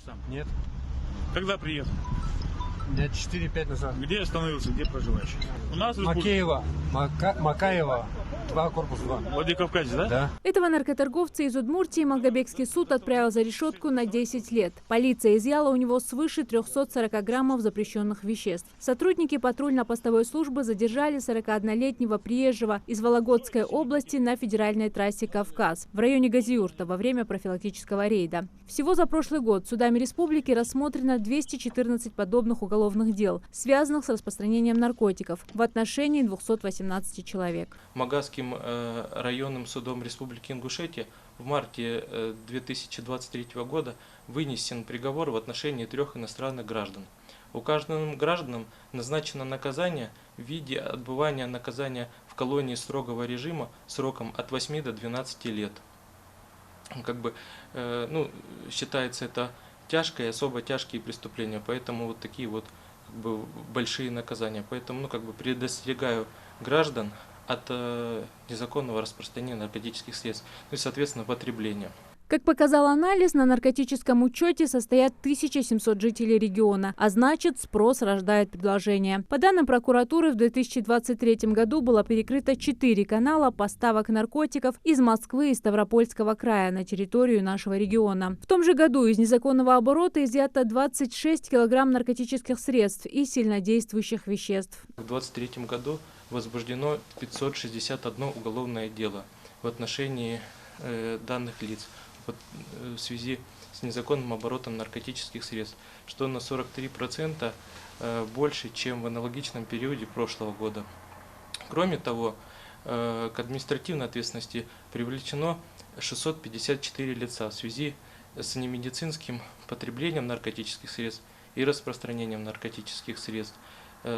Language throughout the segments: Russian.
сам? Нет. Когда приехал? Лет 4-5 назад. Где остановился, где проживаешь? У нас в республике. Макеева. Макаева. 2, корпус 2. В Владикавказе, да? Да. Этого наркоторговца из Удмуртии Малгобекский суд отправил за решетку на 10 лет. Полиция изъяла у него свыше 340 граммов запрещенных веществ. Сотрудники патрульно-постовой службы задержали 41-летнего приезжего из Вологодской области на федеральной трассе «Кавказ» в районе Газиурта во время профилактического рейда. Всего за прошлый год судами республики рассмотрено 214 подобных уголовных дел, связанных с распространением наркотиков в отношении 218 человек. Магазским районным судом Республики Ингушетия в марте 2023 года вынесен приговор в отношении 3 иностранных граждан. Указанным гражданам назначено наказание в виде отбывания наказания в колонии строгого режима сроком от 8 до 12 лет. Считается это тяжкое, особо тяжкие преступления, поэтому вот такие вот большие наказания. Поэтому предостерегаю граждан от незаконного распространения наркотических средств, и, соответственно, потребления. Как показал анализ, на наркотическом учете состоят 1700 жителей региона, а значит, спрос рождает предложение. По данным прокуратуры, в 2023 году было перекрыто 4 канала поставок наркотиков из Москвы и Ставропольского края на территорию нашего региона. В том же году из незаконного оборота изъято 26 килограмм наркотических средств и сильнодействующих веществ. В 2023 году возбуждено 561 уголовное дело в отношении данных лиц в связи с незаконным оборотом наркотических средств, что на 43% больше, чем в аналогичном периоде прошлого года. Кроме того, к административной ответственности привлечено 654 лица в связи с немедицинским потреблением наркотических средств и распространением наркотических средств.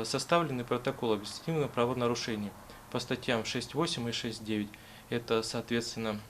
Составлены протоколы административного правонарушения по статьям 6.8 и 6.9. Это, соответственно,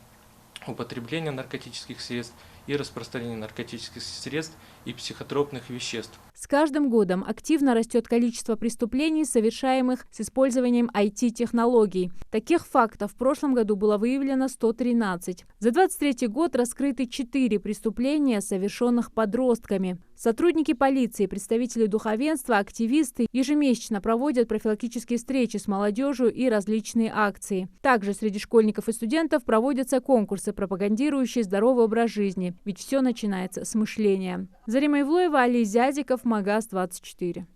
употребление наркотических средств и распространение наркотических средств и психотропных веществ. С каждым годом активно растет количество преступлений, совершаемых с использованием IT-технологий. Таких фактов в прошлом году было выявлено 113. За 2023 год раскрыты 4 преступления, совершенных подростками. Сотрудники полиции, представители духовенства, активисты ежемесячно проводят профилактические встречи с молодежью и различные акции. Также среди школьников и студентов проводятся конкурсы, пропагандирующие здоровый образ жизни. Ведь все начинается с мышления. Зарима Ивлоева, Али Зязиков, Магаз 24.